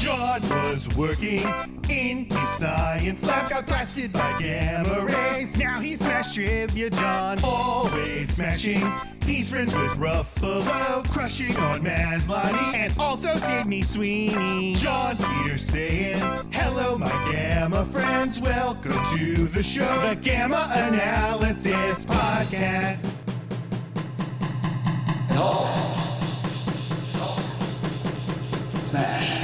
John was working in his science lab, got blasted by gamma rays. Now he's smashed trivia, John, always smashing. He's friends with Ruffalo, crushing on Maslany, and also Sydney Sweeney. John's here saying, hello, my gamma friends. Welcome to the show, the Gamma Analysis Podcast. Smash.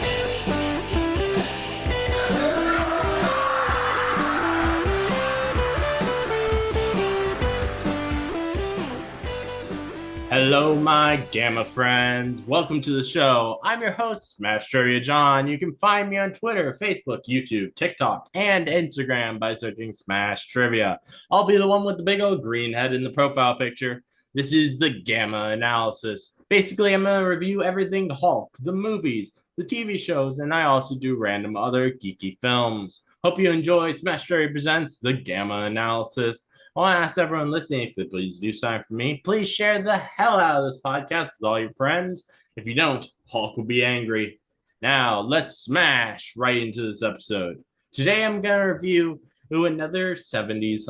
Hello, my Gamma friends. Welcome to the show. I'm your host, Smash Trivia John. You can find me on Twitter, Facebook, YouTube, TikTok, and Instagram by searching Smash Trivia. I'll be the one with the big old green head in the profile picture. This is the Gamma Analysis. Basically, I'm going to review everything Hulk, the movies, the TV shows, and I also do random other geeky films. Hope you enjoy Smash Trivia Presents the Gamma Analysis. I want to ask everyone listening if they please do sign for me. Please share the hell out of this podcast with all your friends. If you don't, Hulk will be angry. Now, let's smash right into this episode. Today, I'm going to review another 70s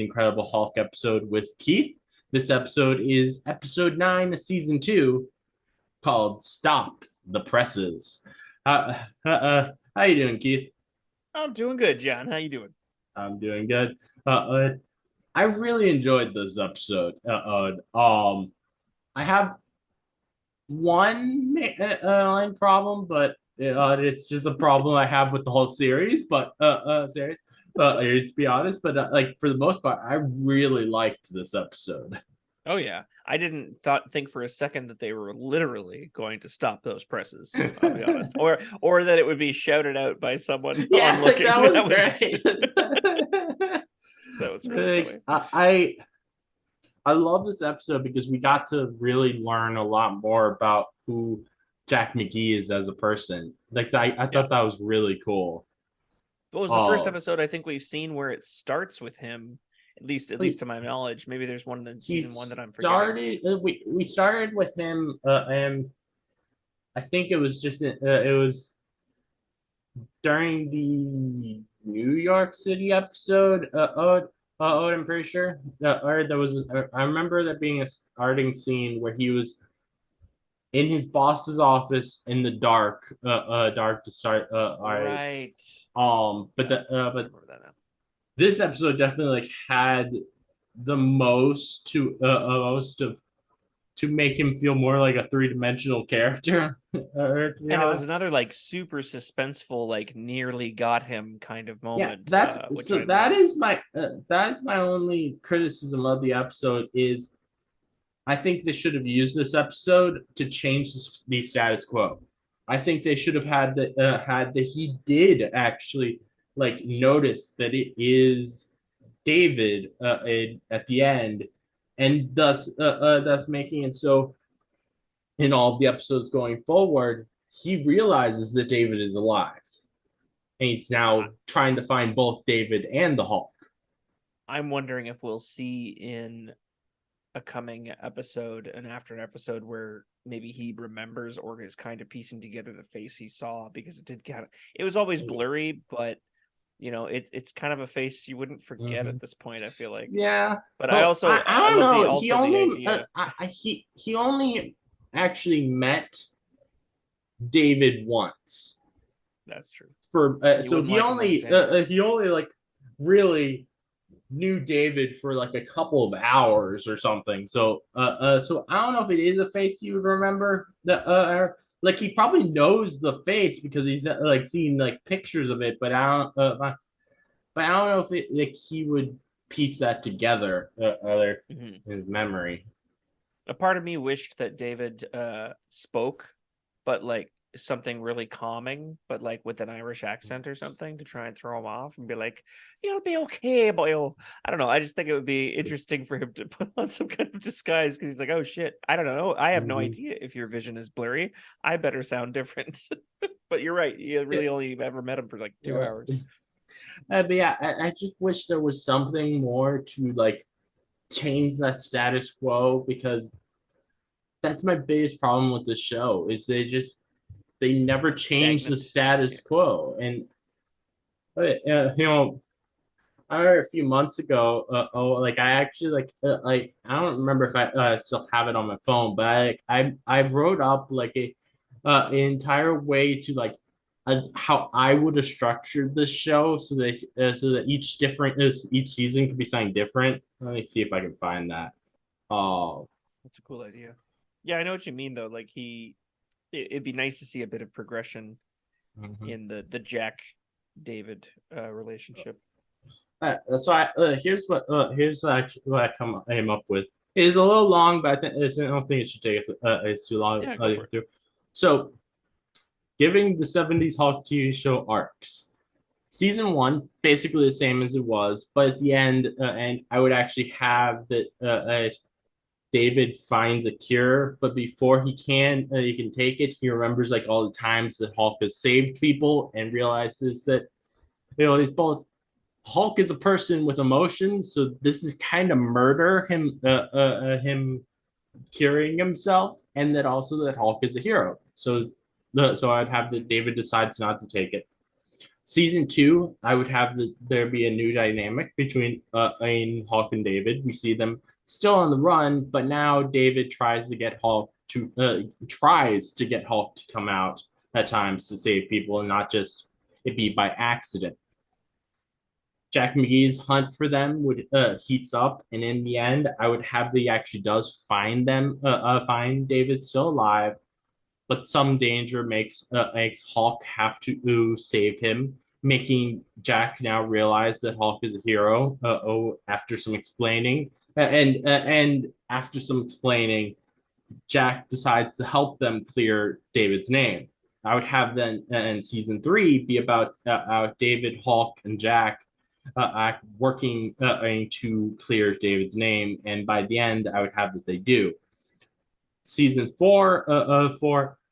Incredible Hulk episode with Keith. This episode is episode 9 of season 2, called Stop the Presses. How you doing, Keith? I'm doing good, John. How you doing? I'm doing good. I really enjoyed this episode. I have one line problem, but it's just a problem I have with the whole series. But to be honest, but like for the most part, I really liked this episode. Oh yeah, I didn't think for a second that they were literally going to stop those presses. I'll be honest, or that it would be shouted out by someone. Yeah, onlooking. that was great. That was really funny. I love this episode because we got to really learn a lot more about who Jack McGee is as a person. Like I thought that was really cool. What was the first episode I think we've seen where it starts with him? At least to my knowledge. Maybe there's one in season 1 that I'm forgetting. We started with him, and I think it was just it was during the New York City episode. I'm pretty sure. Or there was. I remember there being a starting scene where he was in his boss's office in the dark. Dark to start. Right. But this episode definitely like had the most to make him feel more like a three-dimensional character. And it was another like super suspenseful, like nearly got him kind of moment. Yeah, that is my only criticism of the episode is I think they should have used this episode to change the status quo. I think they should have had that he did actually like notice that it is David at the end, and thus making it so in all of the episodes going forward, he realizes that David is alive, and he's now trying to find both David and the Hulk. I'm wondering if we'll see in a coming episode and after an episode where maybe he remembers or is kind of piecing together the face he saw, because it was always blurry, but you know, it's kind of a face you wouldn't forget at this point, I feel like. Yeah. But I don't know. He only actually met David once. That's true. He only like really knew David for like a couple of hours or something. So I don't know if it is a face you would remember. Like he probably knows the face because he's like seen like pictures of it, but I don't know if he would piece that together in his memory. A part of me wished that David spoke, but like something really calming, but like with an Irish accent or something to try and throw him off and be like, "You'll be okay, boy." I don't know. I just think it would be interesting for him to put on some kind of disguise because he's like, "Oh shit, I don't know. I have no idea if your vision is blurry. I better sound different." But you're right. You really only ever met him for like 2 hours. But yeah, I just wish there was something more to like change that status quo, because that's my biggest problem with the show is they never changed the Stagnant. status quo. And I remember a few months ago. Like I actually like I don't remember if I still have it on my phone, but I wrote up like a an entire way to like how I would have structured this show so that each season could be something different. Let me see if I can find that. Oh, That's a cool idea. Yeah, I know what you mean though. Like it'd be nice to see a bit of progression mhm. in the Jack David relationship. So here's actually what I came up with. It is a little long, but I don't think it should take us. It's too long Yeah, to go for get it. through. So, giving the '70s Hulk TV show arcs. Season one, basically the same as it was, but at the end, and I would actually have that David finds a cure, but before he can take it, he remembers like all the times that Hulk has saved people and realizes that he's both Hulk is a person with emotions, so this is kind of murder him curing himself, and that also that Hulk is a hero. So I'd have that David decides not to take it. Season two, I would have there be a new dynamic between Hulk and David. We see them still on the run, but now David tries to get Hulk to come out at times to save people and not just it be by accident. Jack McGee's hunt for them would heats up, and in the end, I would have the actually does find David still alive, but some danger makes Hulk have to save him, making Jack now realize that Hulk is a hero. After some explaining, and after some explaining, Jack decides to help them clear David's name. I would have then in season three be about David, Hulk, and Jack working to clear David's name, and by the end, I would have that they do. Season four,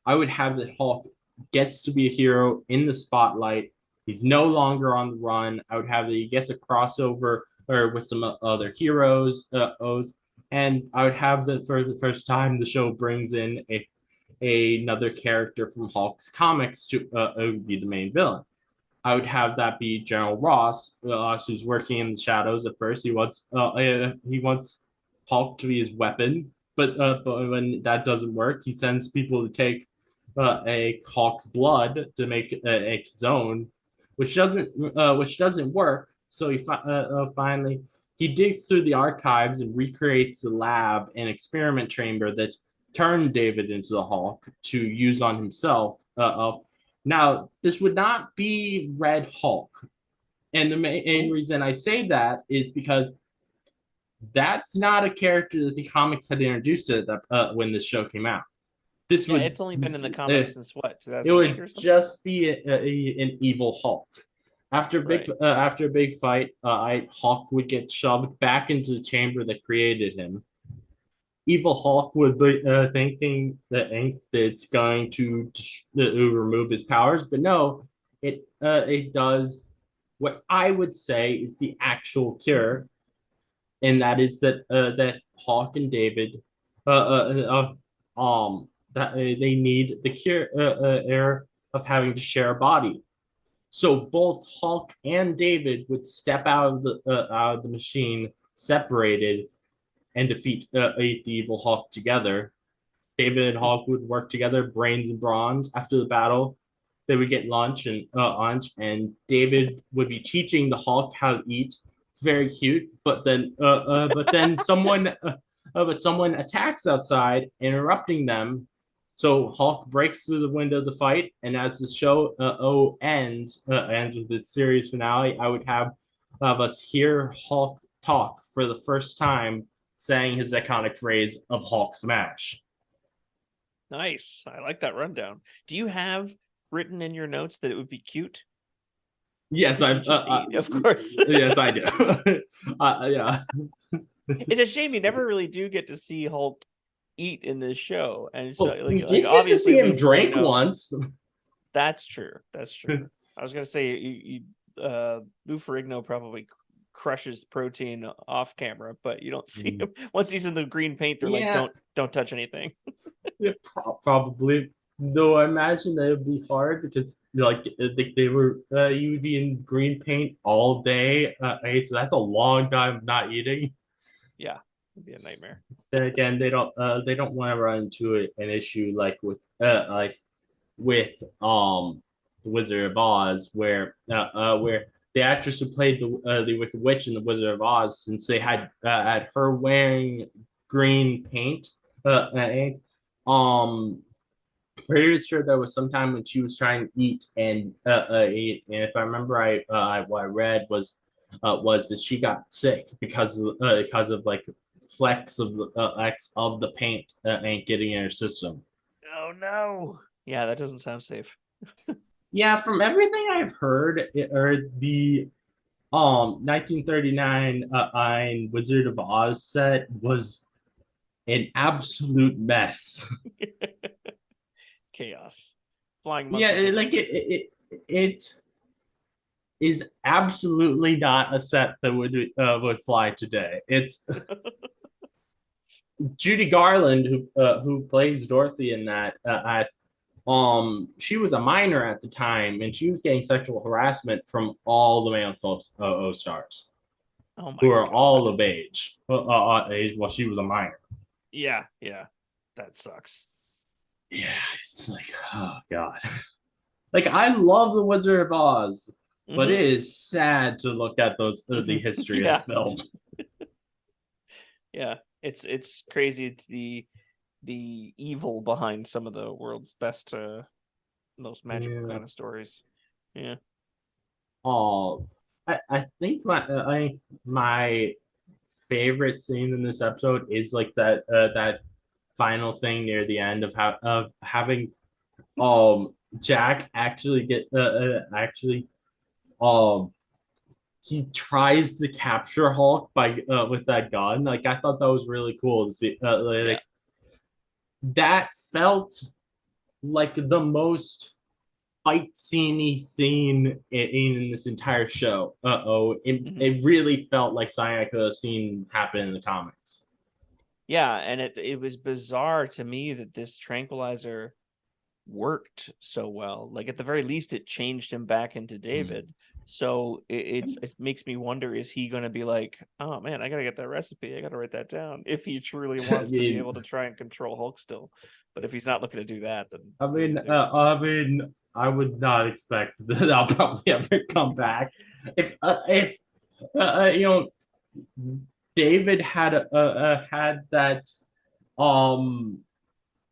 I would have that Hulk gets to be a hero in the spotlight. He's no longer on the run. I would have that he gets a crossover or with some other heroes. And I would have that for the first time, the show brings in another character from Hulk's comics to be the main villain. I would have that be General Ross, who's working in the shadows at first. He wants Hulk to be his weapon, but when that doesn't work, he sends people to take a Hulk's blood to make his own, which doesn't work. So finally he digs through the archives and recreates a lab and experiment chamber that turned David into the Hulk to use on himself. Now, this would not be Red Hulk. And the main reason I say that is because that's not a character that the comics had introduced when this show came out. This Yeah, would it's only been in the comics since what, it 2008 or would something? just be an evil Hulk. Right. After a big fight, Hulk would get shoved back into the chamber that created him. Evil Hulk would be thinking that it's going to remove his powers, but no, it does what I would say is the actual cure, and that is that Hawk and David, that they need the cure air of having to share a body. So both Hulk and David would step out of the machine separated and defeat the evil Hulk together. David and Hulk would work together, brains and bronze. After the battle, they would get lunch, and David would be teaching the Hulk how to eat. It's very cute, but then someone attacks outside, interrupting them. So Hulk breaks through the window of the fight, and as the show ends with its series finale, I would have us hear Hulk talk for the first time, saying his iconic phrase of Hulk smash. Nice. I like that rundown. Do you have written in your notes that it would be cute? Yes, Because it should be, of course. yes, I do. Yeah. It's a shame you never really do get to see Hulk eat in this show, and so Well, we like did get to obviously see him Lou drink Ferrigno. once. That's true. That's true. I was gonna say Lou Ferrigno probably crushes protein off camera, but you don't see him once he's in the green paint. They're like, Yeah, don't touch anything. yeah, probably. Though I imagine that it would be hard because like they were you would be in green paint all day. Hey, so that's a long time of not eating. Yeah, it'd be a nightmare. Then again, they don't want to run into an issue like with the Wizard of Oz where the actress who played the Wicked Witch in the Wizard of Oz, since they had her wearing green paint, ink, um pretty sure there was some time when she was trying to eat, and if I remember right, what I read was that she got sick because of like flecks of the X of the paint ain't getting in her system. Oh no. Yeah, that doesn't sound safe. Yeah, from everything I've heard, or the 1939 Wizard of Oz set was an absolute mess. Chaos. Flying Yeah, monkeys it is absolutely not a set that would fly today. It's Judy Garland who plays Dorothy in that. She was a minor at the time, and she was getting sexual harassment from all the male stars Oh who my are all god. of age while she was a minor. Yeah, yeah. That sucks. Yeah, Jesus. it's like, oh god. Like I love the Wizard of Oz, but it Mm-hmm. is sad to look at the history of the Yeah. film. Yeah. It's crazy. It's the evil behind some of the world's best most magical Yeah. kind of stories. Yeah. Oh, I think my favorite scene in this episode is like that final thing near the end of having Jack actually get actually um he tries to capture Hulk by with that gun. Like I thought that was really cool to see. Yeah. Like that felt like the most fight sceney scene in this entire show. Mhm. It really felt like something I could have seen happen in the comics. Yeah, and it was bizarre to me that this tranquilizer worked so well. Like at the very least, it changed him back into Mm. David. So it makes me wonder: is he going to be like, oh man, I gotta get that recipe, I gotta write that down, if he truly I wants to be mean, able to try and control Hulk still? But if he's not looking to do that, then I what are you mean, gonna do? I would not expect that I'll probably ever come back. If you know, David had that um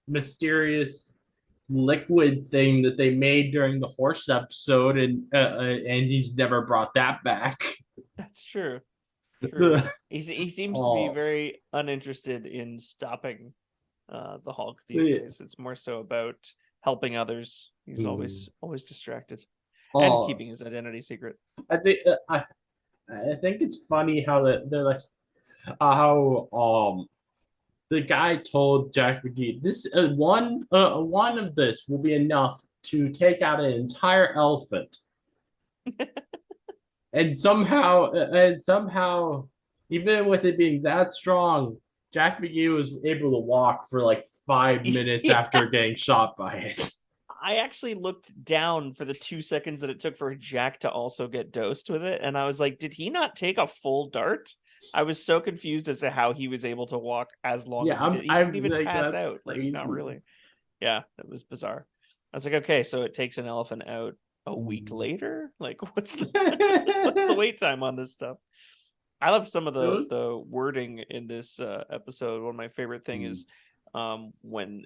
mysterious liquid thing that they made during the horse episode, and he's never brought that back. That's true. True. He seems to be Oh, very uninterested in stopping the Hulk these yeah. days. It's more so about helping others. He's Mm. always distracted and Oh, keeping his identity secret. I think I think it's funny how they're like how the guy told Jack McGee this one of this will be enough to take out an entire elephant, and somehow even with it being that strong, Jack McGee was able to walk for like 5 minutes Yeah, after getting shot by it. I actually looked down for the 2 seconds that it took for Jack to also get dosed with it, and I was like, did he not take a full dart? I was so confused as to how he was able to walk as long Yeah, as he did. He didn't I'm even like pass that's out. Like, not crazy. really. Yeah, that was bizarre. I was like, okay, so it takes an elephant out a week later? Like, what's the wait time on this stuff? I love some of Those. the wording in this episode. One of my favorite thing is when when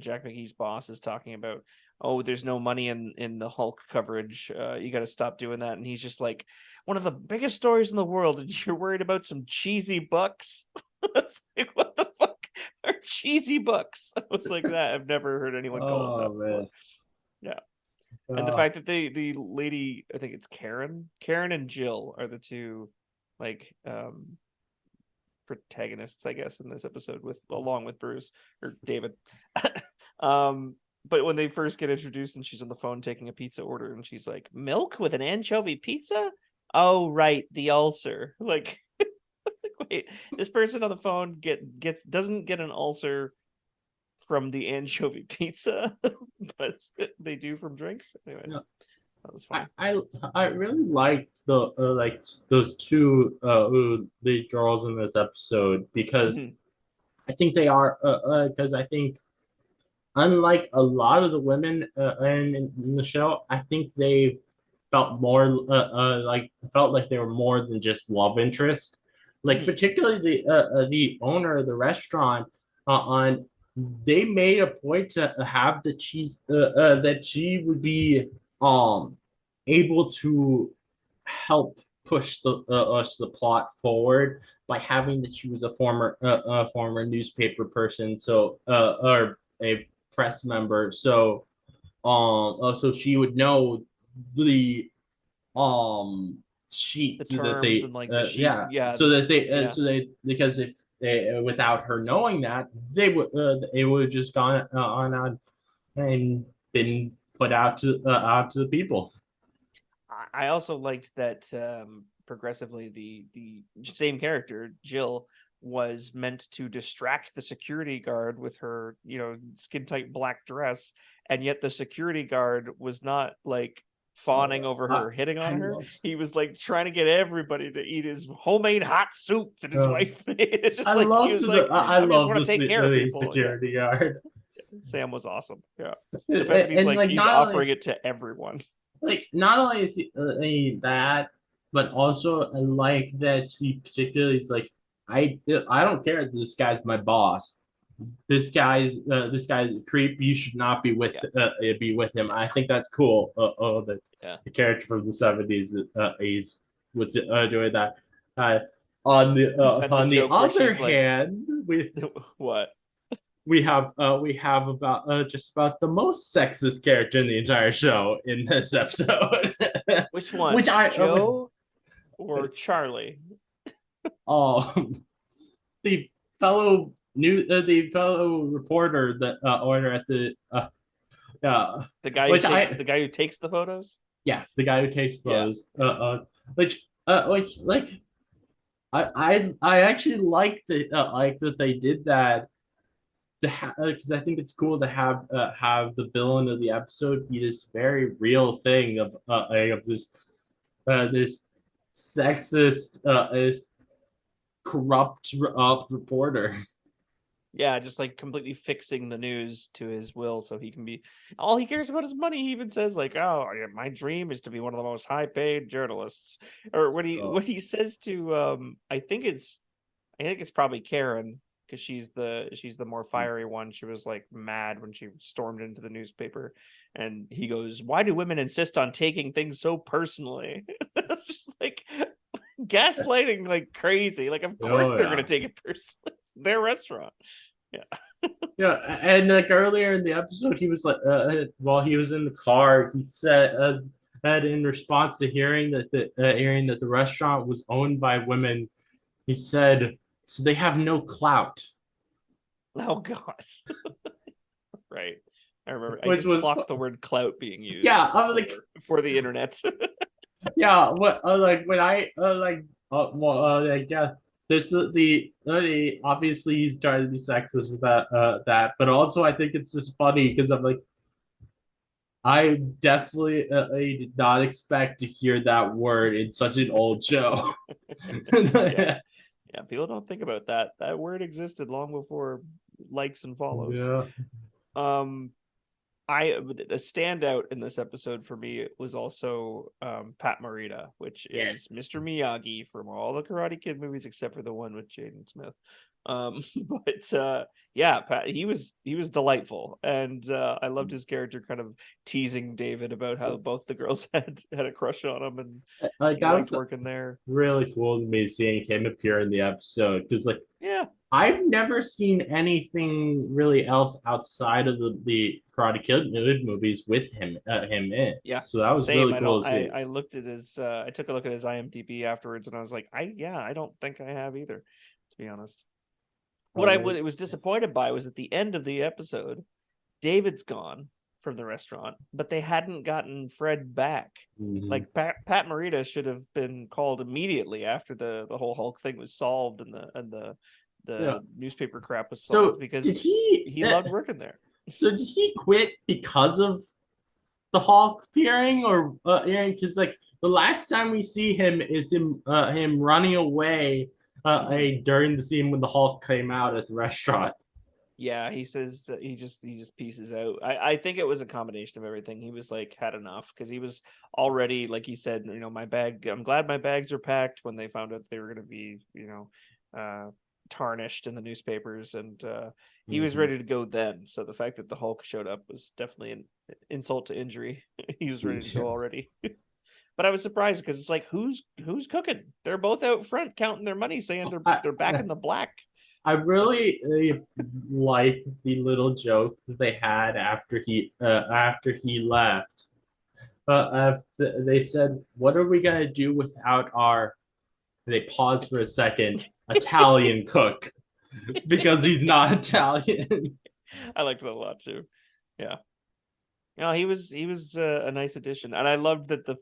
Jack McGee's boss is talking about, oh, there's no money in the Hulk coverage. You got to stop doing that. And he's just like, one of the biggest stories in the world, and you're worried about some cheesy bucks. It's like, what the fuck are cheesy bucks? I was like that. I've never heard anyone call it Oh that before. man. Yeah. And the Uh, fact that the lady, I think it's Karen and Jill are the two like protagonists, I guess, in this episode, with along with Bruce or David. But when they first get introduced and she's on the phone taking a pizza order and she's like, milk with an anchovy pizza? Oh right, the ulcer. Like, wait, this person on the phone doesn't get an ulcer from the anchovy pizza, but they do from drinks. Anyways, Yeah. that was fun. I really liked the like those two the girls in this episode because Mhm. I think they are because I think unlike a lot of the women in the show, I think they felt more like felt like they were more than just love interest. Like Mhm. particularly the owner of the restaurant on they made a point to have the cheese that she would be um able to help push the plot forward by having that she was a former newspaper person or a press member so she would know the The sheet that terms they and like the sheet, yeah yeah, so that they yeah. so they because if they without her knowing that it would have just gone on and been put out to the people. I also liked that progressively the same character, Jill, was meant to distract the security guard with her, skin tight black dress, and yet the security guard was not like fawning over I, her, hitting I on her. loved He was like trying to get everybody to eat his homemade hot soup that his uh, wife made. It's I just like he loved was like, I I just love want to take care of the people. Yeah. security guard. Sam was awesome. Yeah. The fact that And like he's not offering only it to everyone. not only is he that, but also I like that he particularly is like I don't care if this guy's my boss. This guy's a creep. You should not Yeah. be with him. Yeah. I think that's cool. That Yeah. the character from the '70s he's was doing that. Uh, on And the the joke where other she's like, hand, what? we have about just about the most sexist character in the entire show in this episode, Which one? which I Joe or Charlie? um the the fellow reporter that order at the The guy who which takes I the guy who takes the photos? yeah the guy who takes Yeah. photos which like I actually like that they did that to because I think it's cool to have the villain of the episode be this very real thing of this sexist this corrupt reporter. Yeah, just like completely fixing the news to his will so he can be all he cares about is money. He even says like, "Oh, yeah, my dream is to be one of the most high-paid journalists." Or when he says to I think it's probably Karen because she's the more fiery one. She was like mad when she stormed into the newspaper, and he goes, "Why do women insist on taking things so personally?" It's just like gaslighting like crazy. Like, of course Oh they're gonna yeah. take it personally. It's their restaurant. Yeah. Yeah, and like earlier in the episode, he was like, while he was in the car, he said in response to hearing that the restaurant was owned by women, he said, "So they have no clout," Oh God. Right. I remember. I which did was clock the word clout being used. yeah, I was like, for the internet. yeah, what like when I well, like yeah, there's the obviously he's trying to be sexist with that, but also I think it's just funny because I'm like I definitely I did not expect to hear that word in such an old show. Yeah. Yeah. People don't think about that. That word existed long before likes and follows. Yeah. Um, a standout in this episode for me was also Pat Morita, which is Yes. Mr. Miyagi from all the Karate Kid movies except for the one with Jaden Smith. But yeah, Pat, he was delightful, and I loved his character kind of teasing David about how both the girls had a crush on him, and Like he that liked was working there. really cool to me seeing him appear in the episode because like Yeah, I've never seen anything really else outside of the Karate Kid movies with him in. yeah, So that was same. really I cool don't. to see. I looked at his. I took a look at his IMDb afterwards, and I was like, I don't think I have either, to be honest. What I was disappointed by was at the end of the episode, David's gone from the restaurant, but they hadn't gotten Fred back. Mhm. Like Pat Morita should have been called immediately after the whole Hulk thing was solved and the the newspaper crap was So solved because did he? he loved working there. So did he quit because of the Hulk appearing, or because like the last time we see him is him running away during the scene when the Hulk came out at the restaurant. Yeah, he says he just pieces out. I think it was a combination of everything. He was like had enough because he was already, like he said, my bag. I'm glad my bags are packed when they found out they were going to be tarnished in the newspapers, and he was ready to go then. So the fact that the Hulk showed up was definitely an insult to injury. He was ready to go already. But I was surprised because it's like who's cooking? They're both out front counting their money, saying they're back in the black. I really like the little joke that they had after he left. They said, "What are we gonna do without our?" They paused for a second. Italian cook, because he's not Italian. I liked that a lot too. Yeah. He was a nice addition, and I loved that the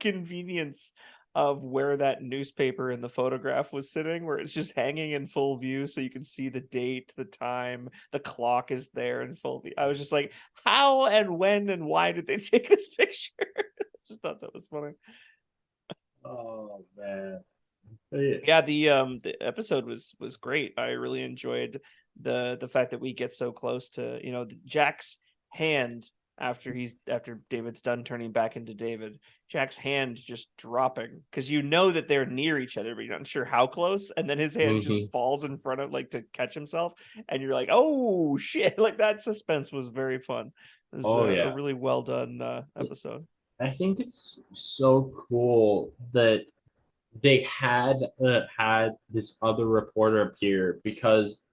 convenience of where that newspaper in the photograph was sitting, where it's just hanging in full view, so you can see the date, the time, the clock is there in full view. I was just like, how and when and why did they take this picture? I just thought that was funny. Oh man. Yeah, the episode was great. I really enjoyed the fact that we get so close to Jack's hand after David's done turning back into David. Jack's hand just dropping because that they're near each other, but you're not sure how close. And then his hand just falls in front of to catch himself, and you're like, oh shit! Like that suspense was very fun. It was a really well done episode. I think it's so cool that they had this other reporter appear, because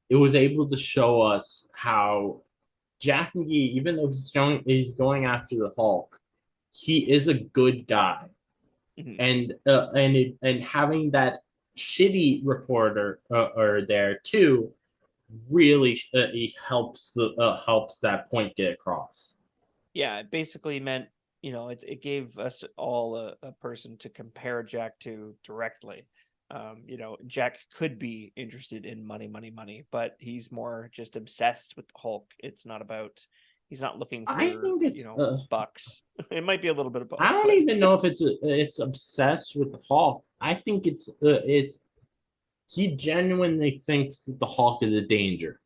it was able to show us how Jack McGee, even though he's going after the Hulk, he is a good guy, and having that shitty reporter there too really helps that point get across. Yeah, it basically meant it gave us all a person to compare Jack to directly. Jack could be interested in money, but he's more just obsessed with the Hulk. It's not about, he's not looking for, I think it's bucks. It might be a little bit of both. I don't even know if it's obsessed with the Hulk. I think it's he genuinely thinks that the Hulk is a danger.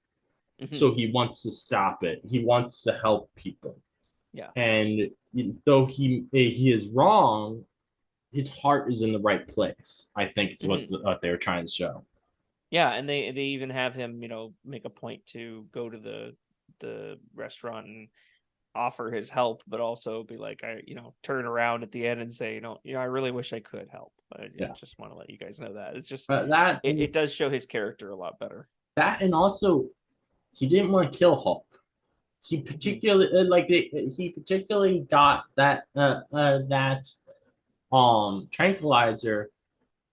So he wants to stop it. He wants to help people. Yeah. And though he is wrong, his heart is in the right place. I think is what they were trying to show. Yeah, and they even have him, make a point to go to the restaurant and offer his help, but also be like, turn around at the end and say, I really wish I could help. I just want to let you guys know that. It's just that it does show his character a lot better. That, and also he didn't want to kill Hulk. He particularly got that tranquilizer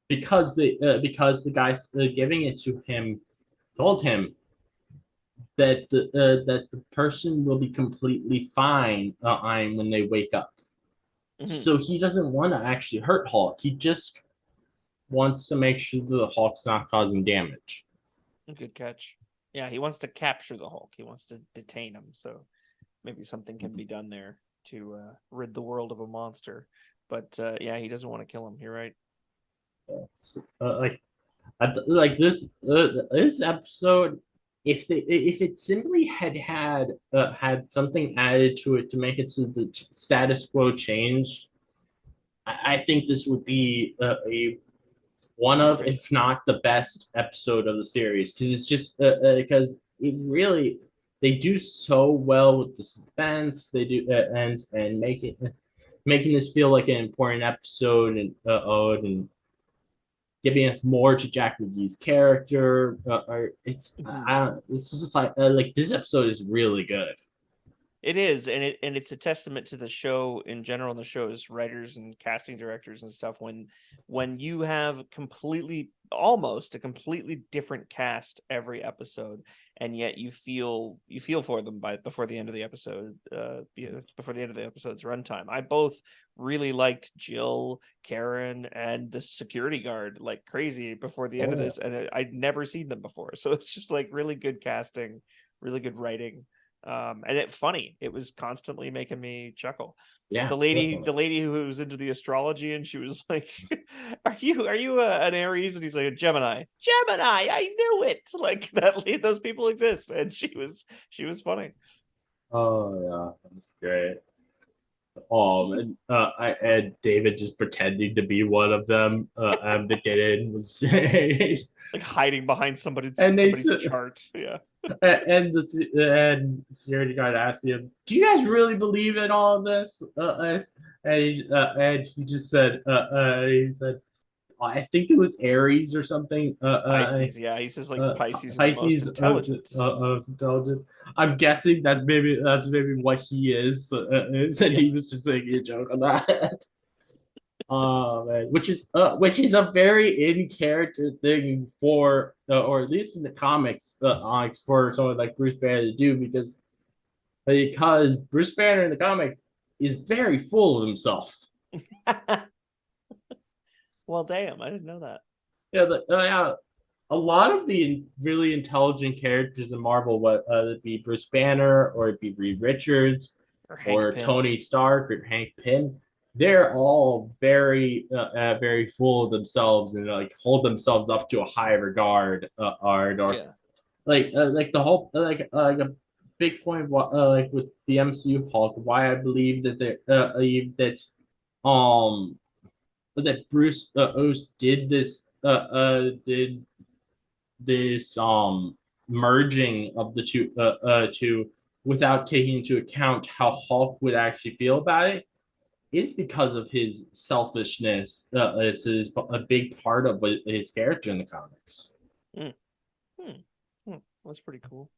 because the guy giving it to him told him that the person will be completely fine when they wake up. So he doesn't want to actually hurt Hulk. He just wants to make sure that the Hulk's not causing damage. Good catch. Yeah, he wants to capture the Hulk. He wants to detain him. So maybe something can be done there to rid the world of a monster. But he doesn't want to kill him. You're right. This episode, if it simply had something added to it to make it so the status quo changed, I think this would be one of, if not the best episode of the series, because it's just because it really, they do so well with the suspense. They do and making this feel like an important episode, and giving us more to Jack McGee's character. It's just like this episode is really good. It is, and it's a testament to the show in general, and the show's writers and casting directors and stuff. When you have almost a completely different cast every episode, and yet you feel for them before the end of the episode, before the end of the episode's runtime. I both really liked Jill, Karen, and the security guard like crazy before the end of this, and I'd never seen them before. So it's just like really good casting, really good writing. And it's funny. It was constantly making me chuckle. Yeah, The lady, definitely. the lady who was into the astrology, and she was like, "Are you an Aries?" And he's like, "A Gemini." Gemini, I knew it. Like that. Those people exist, and she was funny. Oh yeah, that's great. And David just pretending to be one of them to get in was great. Like hiding behind And they somebody's chart. Yeah. and the security guard asked him, "Do you guys really believe in all of this?" And he just said, "He said, I think it was Aries or something. Pisces, yeah. He says like Pisces are the most Pisces intelligent. most intelligent. I'm guessing that's maybe what he is. And he was just making a joke on that. Man, which is a very in character thing for, or at least in the comics, for someone like Bruce Banner to do, because Bruce Banner in the comics is very full of himself. Well, damn, I didn't know that. Yeah, a lot of the really intelligent characters in Marvel, whether it be Bruce Banner or it be Reed Richards Or Hank or Pym. Tony Stark or Hank Pym, they're all very full of themselves and like hold themselves up to a high regard, or Yeah. like the whole like a big point of like with the MCU Hulk, why I believe that um Bruce Ost did this merging of the two without taking into account how Hulk would actually feel about it is because of his selfishness. This is a big part of his character in the comics. Hmm. Hmm. Hmm. That's pretty cool.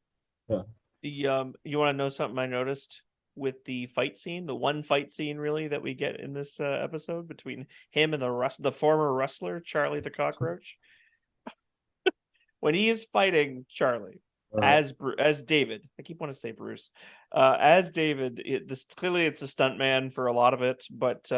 Yeah. You want to know something I noticed with the fight scene, the one fight scene really that we get in this episode between him and the former wrestler Charlie the Cockroach? When he is fighting Charlie as David, I keep wanting to say Bruce, as David. Clearly it's a stunt man for a lot of it, but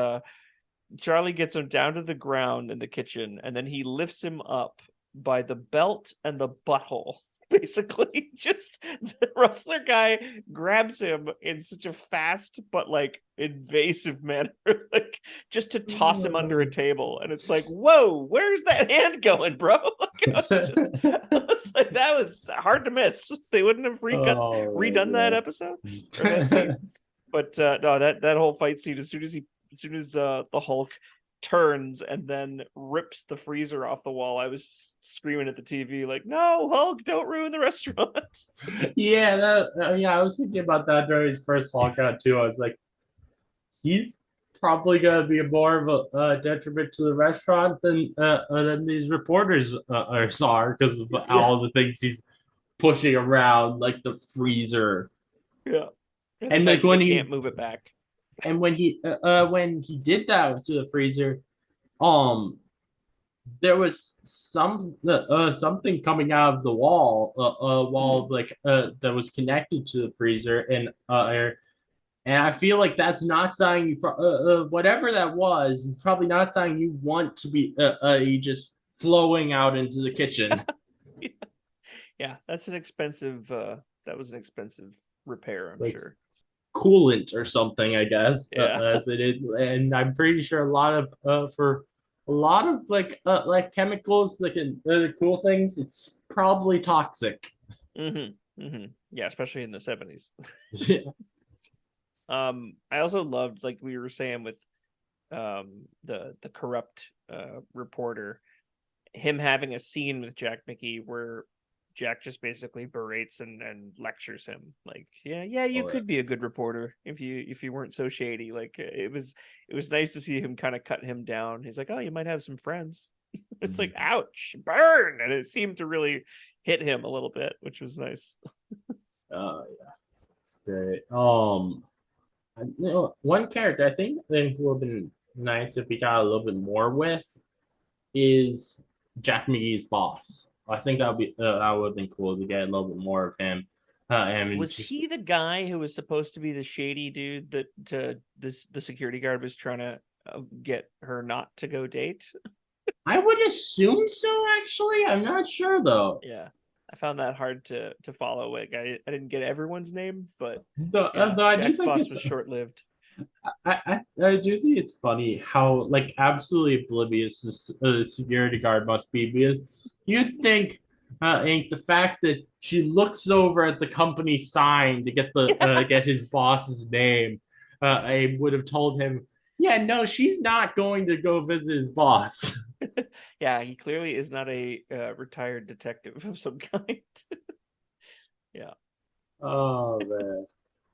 Charlie gets him down to the ground in the kitchen, and then he lifts him up by the belt and the butthole. Basically, just the wrestler guy grabs him in such a fast but like invasive manner, like just to toss him under a table. And it's like, whoa, where's that hand going, bro? I was like, that was hard to miss. They wouldn't have redone that episode or that scene. But no, that whole fight scene, as soon as the Hulk turns and then rips the freezer off the wall, I was screaming at the TV like, "No, Hulk, don't ruin the restaurant." Yeah, I was thinking about that during his first Hulk out too. I was like, he's probably gonna be more of a detriment to the restaurant than these reporters saw, because of all the things he's pushing around, like the freezer. Yeah, and like when they he can't move it back. And when he did that to the freezer, there was something coming out of the wall that was connected to the freezer, and I feel like that's not something whatever that was, it's probably not something you want to be just flowing out into the kitchen. Yeah, that's an expensive. That was an expensive repair, I'm sure. Coolant or something, I guess. Yeah. As it is, and I'm pretty sure a lot of like chemicals that can cool things, it's probably toxic. Yeah, especially in the 70s. Yeah. I also loved, like we were saying with the corrupt reporter, him having a scene with Jack McGee where Jack just basically berates and lectures him like, you could be a good reporter if you weren't so shady. Like it was nice to see him kind of cut him down. He's like, oh, you might have some friends. It's like, ouch, burn. And it seemed to really hit him a little bit, which was nice. Yeah. great. One character I think would have been nice if we got a little bit more with is Jack McGee's boss. I think that would have been cool to get a little bit more of him. And Was he the guy who was supposed to be the shady dude that the security guard was trying to get her not to go date? I would assume so. Actually, I'm not sure though. Yeah, I found that hard to follow. Like I didn't get everyone's name, but yeah, Though I do Jack's think boss it's was short lived. I do think it's funny how like absolutely oblivious this security guard must be because you'd think Ink, the fact that she looks over at the company sign to get the get his boss's name, I would have told him, yeah, no, she's not going to go visit his boss. Yeah, he clearly is not a retired detective of some kind. Yeah. Oh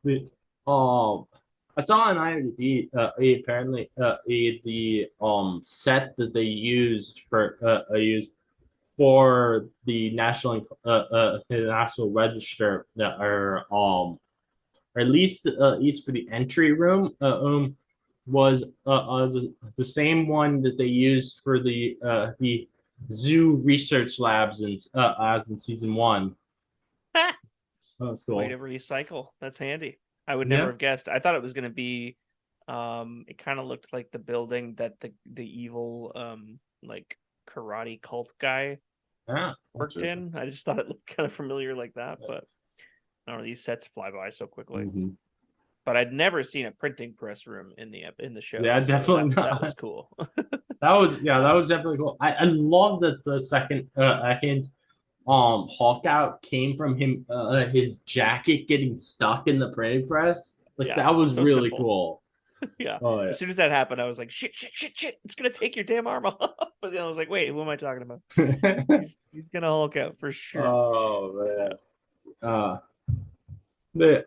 man. I saw on IMDb apparently the set that they used for the National Register that are or at least for the entry room was the same one that they used for the zoo research labs in as in season one. Oh, that's Way cool. to recycle. That's handy. I would never Yeah. have guessed. I thought it was going to be it kind of looked like the building that the evil like karate cult guy Yeah. worked in. I just thought it looked kind of familiar like that, but I don't know, these sets fly by so quickly. Mm-hmm. But I'd never seen a printing press room in the show. Yeah, so definitely that was not. cool. That was definitely cool. I love that the second Hulk out came from him his jacket getting stuck in the printing press. Like Yeah, that was so really simple. cool. Yeah. Oh yeah. As soon as that happened, I was like, shit, it's gonna take your damn arm off. But then I was like, wait, who am I talking about? He's gonna Hulk out for sure. Oh man. The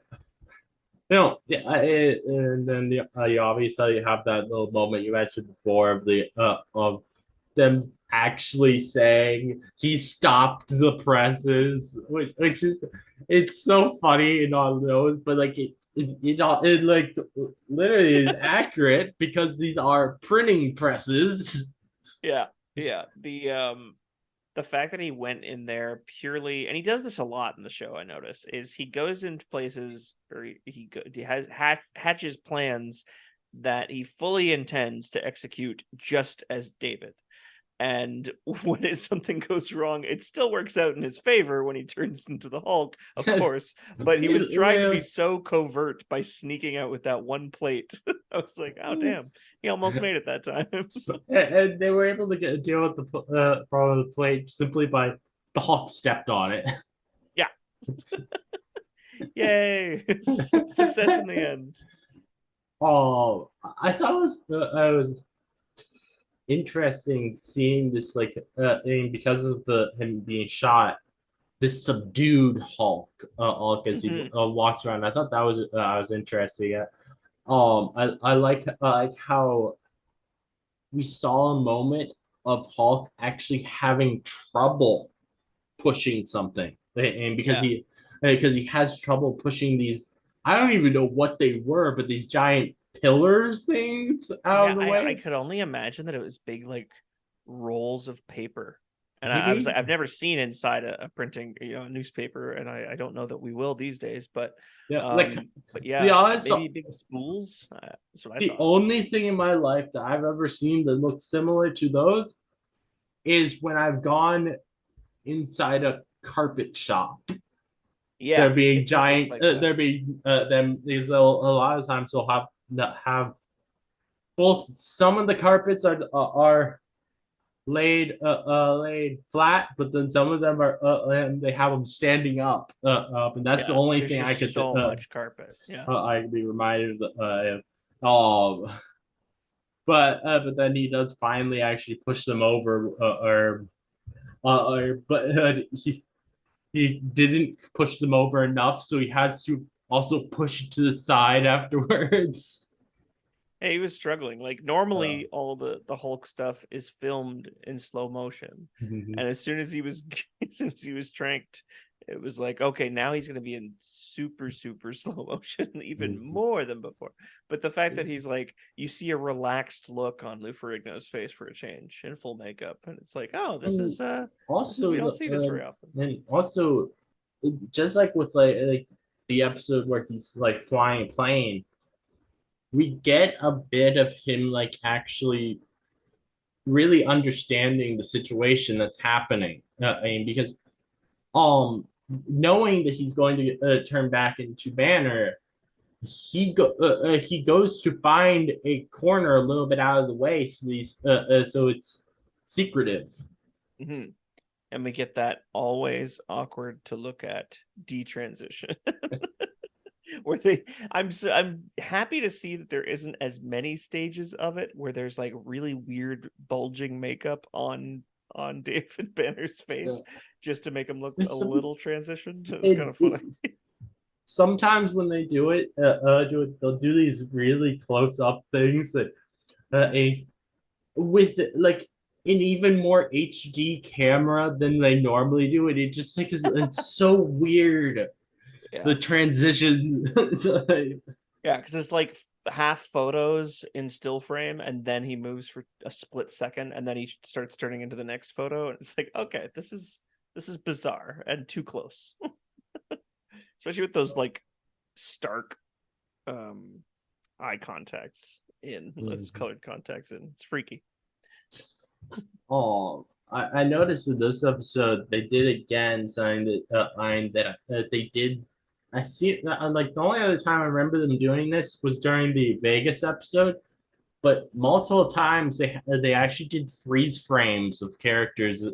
yeah, and then you obviously have that little moment you mentioned before of them actually saying he stopped the presses, which is it's so funny in all those, but like it like literally is accurate because these are printing presses. Yeah, yeah. The fact that he went in there purely, and he does this a lot in the show, I notice, is he goes into places or he has hatches plans that he fully intends to execute just as David. And when something goes wrong, it still works out in his favor when he turns into the Hulk, of course. But he was trying to be so covert by sneaking out with that one plate. I was like, oh damn, he almost made it that time. And they were able to deal with the problem of the plate simply by the Hulk stepped on it. Yeah. Yay! Success in the end. Oh, I thought it was interesting seeing this like because of the him being shot, this subdued Hulk as he walks around. I thought that was interesting. I like how we saw a moment of Hulk actually having trouble pushing something, and because he has trouble pushing these. I don't even know what they were, but these giant pillars things out of the way. I could only imagine that it was big like rolls of paper. And I was Maybe. like, I've never seen inside a printing, a newspaper, and I don't know that we will these days. But Yeah, but to yeah, be honest, maybe big spools. That's what I the thought. only thing in my life that I've ever seen that looks similar to those is when I've gone inside a carpet shop. Yeah, There being it did look giant. like that. There being them. These a lot of times they'll have both. Some of the carpets are laid flat, but then some of them are and they have them standing up, and that's the Yeah, only there's thing I just could so much carpet. Yeah, I could be reminded of. But then he does finally actually push them over, but he didn't push them over enough, so he has to also push it to the side afterwards. hey, he was struggling. Like normally, all the Hulk stuff is filmed in slow motion, and as soon as he was as soon as he was tranked, It was like, okay, now he's going to be in super, super slow motion, even more than before. But the fact that he's like, you see a relaxed look on Lou Ferrigno's face for a change in full makeup, and it's like, oh, this is Also, we don't see this very often. and also, just like with like the episode where he's like flying a plane, we get a bit of him like actually really understanding the situation that's happening. I mean, because knowing that he's going to turn back into Banner, he goes to find a corner a little bit out of the way, so so it's secretive. Mm-hmm. And we get that always awkward to look at detransition. Where I'm happy to see that there isn't as many stages of it where there's like really weird bulging makeup on David Banner's face just to make him look a little transitioned. It was kind of funny. Sometimes when they do it, they'll do these really close up things that with like an even more HD camera than they normally do, and it just like it's so weird. Yeah. The transition. Yeah, because it's like half photos in still frame, and then he moves for a split second, and then he starts turning into the next photo, and it's like, okay, this is bizarre and too close. Especially with those like stark eye contacts in those colored contacts in. It's freaky. Oh, I noticed in this episode they did again something that they did. I see like the only other time I remember them doing this was during the Vegas episode, but multiple times they actually did freeze frames of characters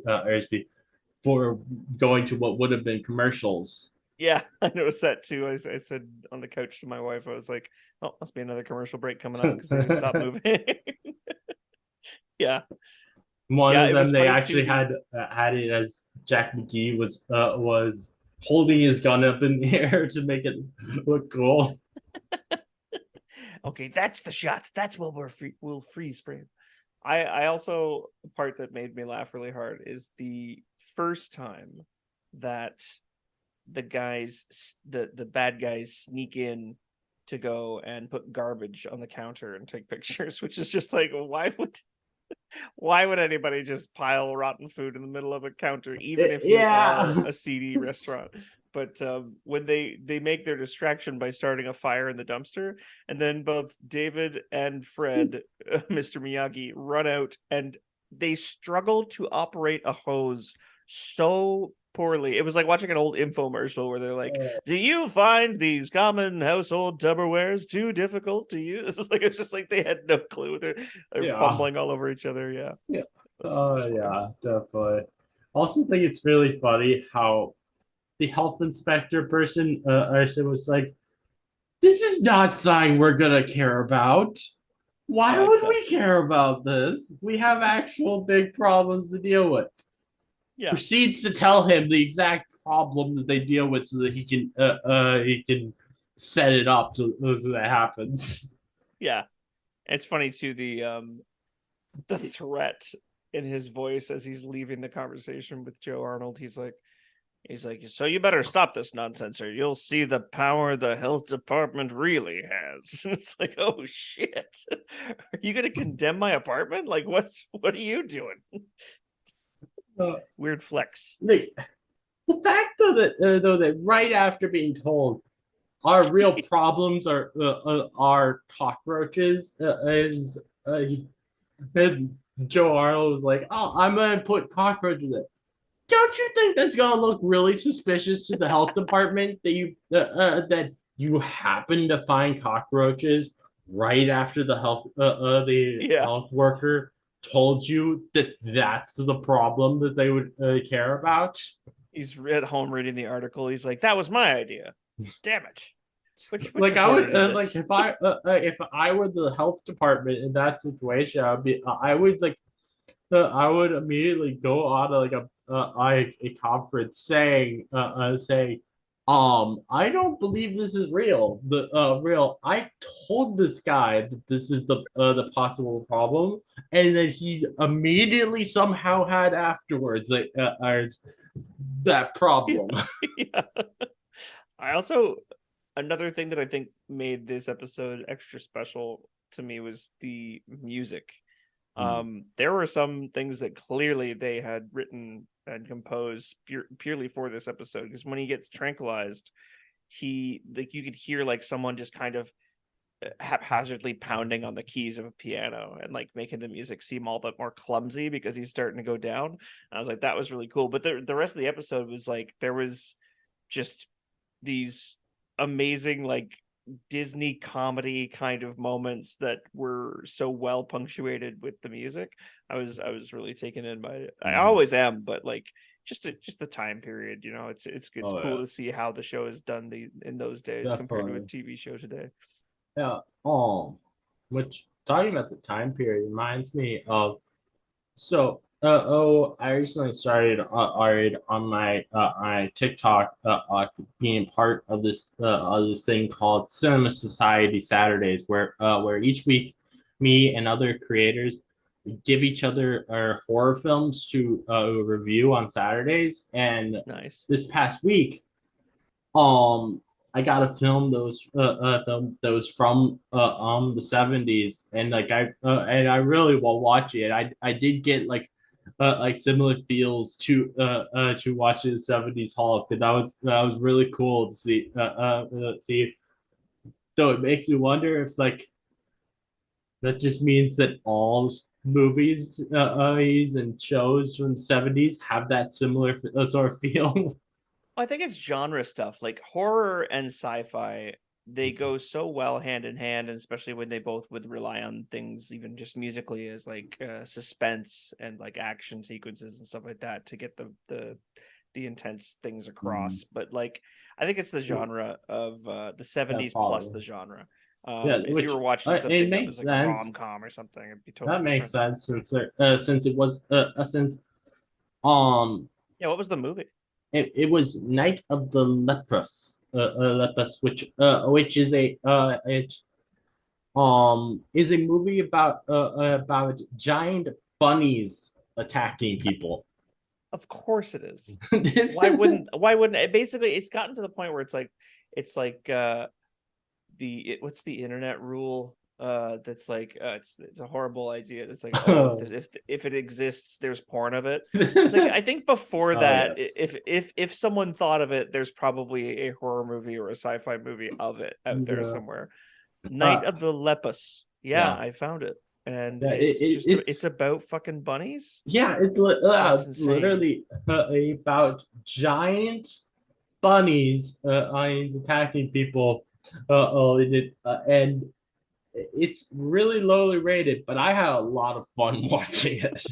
for going to what would have been commercials. Yeah, I noticed that too. I said on the couch to my wife, I was like, "Oh, must be another commercial break coming up because they just stopped moving." Yeah. One of them they actually too, had it as Jack McGee was holding his gun up in the air to make it look cool. Okay, that's the shot. That's what we'll freeze frame. I also, the part that made me laugh really hard is the first time that the bad guys sneak in to go and put garbage on the counter and take pictures, which is just like, why would anybody just pile rotten food in the middle of a counter, even if you are a seedy restaurant? But when they make their distraction by starting a fire in the dumpster, and then both David and Fred, Mr. Miyagi, run out, and they struggle to operate a hose so poorly. It was like watching an old infomercial where they're like, "Do you find these common household Tupperwares too difficult to use?" It's just like they had no clue. They're fumbling all over each other. Yeah. Yeah. Yeah, definitely. Also think it's really funny how the health inspector person was like, "This is not something we're gonna care about. Why would we care about this? We have actual big problems to deal with." Yeah. Proceeds to tell him the exact problem that they deal with so that he can set it up so that happens. Yeah. It's funny too, the threat in his voice as he's leaving the conversation with Joe Arnold. He's like, so you better stop this nonsense or you'll see the power the health department really has. It's like, oh shit. Are you gonna condemn my apartment? Like what are you doing? Weird flex. The fact that right after being told our real problems are cockroaches is Joe Arnold was like, "Oh, I'm gonna put cockroaches in." Don't you think that's gonna look really suspicious to the health department that you happen to find cockroaches right after the health worker told you that that's the problem that they would care about? He's at home reading the article. He's like, "That was my idea. Damn it." Which like I would like if I were the health department in that situation, I would immediately go on a conference saying I don't believe this is real. I told this guy that this is the possible problem, and that he immediately somehow had afterwards that Yeah. problem. Yeah. I also another thing that I think made this episode extra special to me was the music. There were some things that clearly they had written and composed purely for this episode, because when he gets tranquilized, he like you could hear like someone just kind of haphazardly pounding on the keys of a piano and like making the music seem all but more clumsy because he's starting to go down. And I was like, that was really cool. But the rest of the episode was like there was just these amazing like Disney comedy kind of moments that were so well punctuated with the music. I was really taken in by it. I always am, but like just the time period, it's Oh cool yeah, to see how the show is done in those days compared to a definitely. TV show today. Yeah. Which talking about the time period reminds me of I recently started on my TikTok being part of this thing called Cinema Society Saturdays, where each week me and other creators give each other our horror films to review on Saturdays. And Nice. this past week, um I got to film those from the 70s, and I really while watching it I did get like similar feels to watching the 70s Hulk. And that was really cool to see. So it makes you wonder if like that just means that all movies and shows from the 70s have that similar sort of feel. I think it's genre stuff. Like horror and sci-fi, they go so well hand in hand, and especially when they both would rely on things, even just musically, as like suspense and like action sequences and stuff like that to get the intense things across. But like, I think it's the genre of the Yeah, 70s plus probably. the genre. Yeah, If you which were watching it something that was makes like a sense. rom-com or something, it'd be totally That makes different. sense since it was um Yeah, what was the movie? it was Night of the Lepus, which is a movie about giant bunnies attacking people. Of course it is. Why wouldn't it? Basically it's gotten to the point where it's like what's the internet rule that's like it's a horrible idea. It's like, oh, if it exists, there's porn of it. It's like I think before Oh that, yes. if someone thought of it, there's probably a horror movie or a sci-fi movie of it out there Yeah. somewhere. Night Uh, of the Lepus. Yeah, yeah. I found it. And Yeah. it's about fucking bunnies. That's It's insane. literally about giant bunnies is attacking people. And it's really lowly rated, but I had a lot of fun watching it.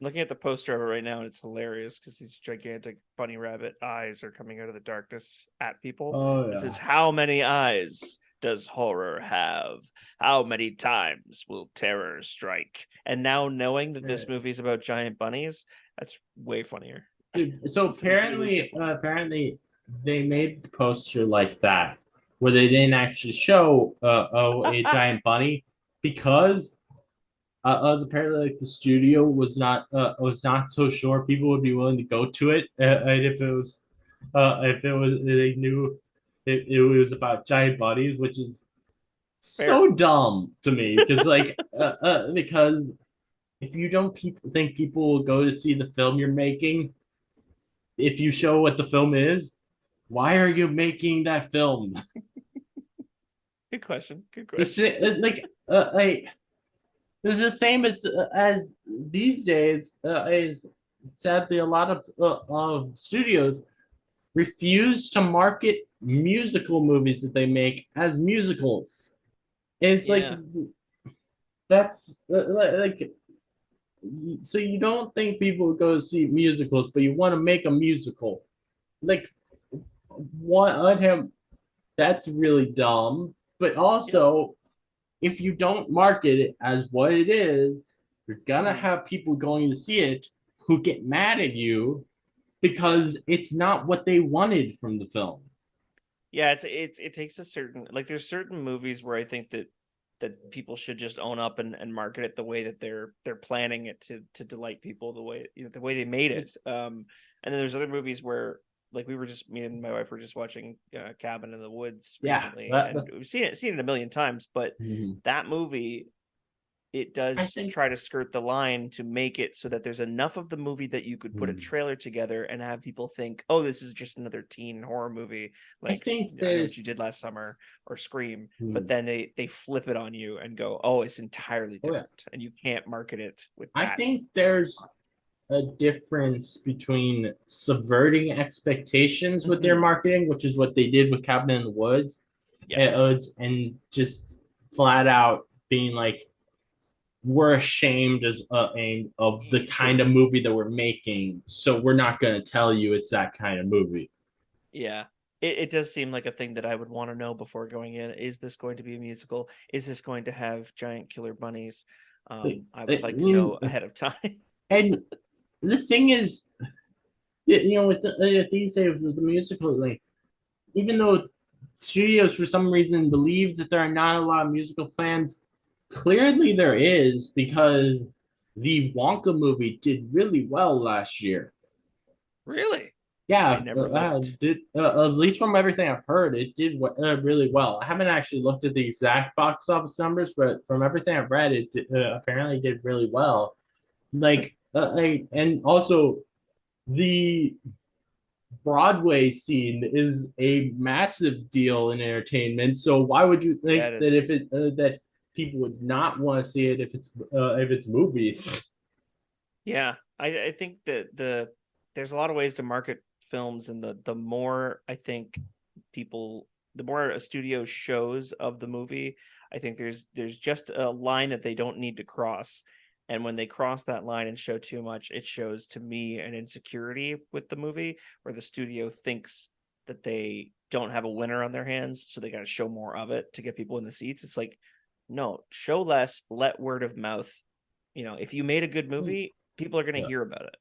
Looking at the poster of it right now, and it's hilarious because these gigantic bunny rabbit eyes are coming out of the darkness at people. Oh This is yeah. how many eyes does horror have? How many times will terror strike? And now knowing that this movie is about giant bunnies, that's way funnier. Dude, so It's really good. apparently they made the poster like that, where they didn't actually show a giant bunny because as apparently like the studio was not so sure people would be willing to go to it, and if it was they knew it was about giant bunnies, which is Fair. so dumb to me because if you don't think people will go to see the film you're making, if you show what the film is, why are you making that film? Good question. Good This question. is like this is the same as these days. Is sadly a lot of studios refuse to market musical movies that they make as musicals. And it's like Yeah. that's like so you don't think people would go see musicals, but you want to make a musical. Like what him that's really dumb. But Yeah. also, if you don't market it as what it is, you're gonna Mhm. have people going to see it who get mad at you Yeah. because it's not what they wanted from the film. Yeah, it takes a certain, like, there's certain movies where I think that people should just own up and market it the way that they're planning it to delight people, the way, the way they made it. And then there's other movies where, like, me and my wife were just watching Cabin in the Woods Yeah, recently, and we've seen it a million times, but Mhm. that movie, it I does think try to skirt the line to make it so that there's enough of the movie that you could put a Mhm. trailer together and have people think, oh, this is just another teen horror movie, I like think I Know What You there's Did Last Summer or Scream. But Mhm. then they flip it on you and go, oh, it's entirely Oh yeah, different, and you can't market it with I that. think there's a difference between subverting expectations with their Mhm. marketing, which is what they did with Cabin in the Woods, Yeah, and just flat out being like, we're ashamed of the kind true. of movie that we're making, so we're not going to tell you it's that kind of movie. Yeah. It does seem like a thing that I would want to know before going in. Is this going to be a musical? Is this going to have giant killer bunnies? I would I like to mean, know ahead of time. and the thing is, with these days with the musical, like, even though studios for some reason believe that there are not a lot of musical fans, clearly there is, because the Wonka movie did really well last year. Really? I Yeah, never looked. at least from everything I've heard, it did really well. I haven't actually looked at the exact box office numbers, but from everything I've read, apparently did really well. And also the Broadway scene is a massive deal in entertainment. So why would you Yeah, think it that is. that people would not want to see it if it's movies? Yeah, I think that there's a lot of ways to market films, and the more I think people, the more a studio shows of the movie, I think there's just a line that they don't need to cross. And when they cross that line and show too much, it shows to me an insecurity with the movie, where the studio thinks that they don't have a winner on their hands, so they got to show more of it to get people in the seats. It's like, no, show less, let word of mouth. If you made a good movie, people are going to Yeah. hear about it.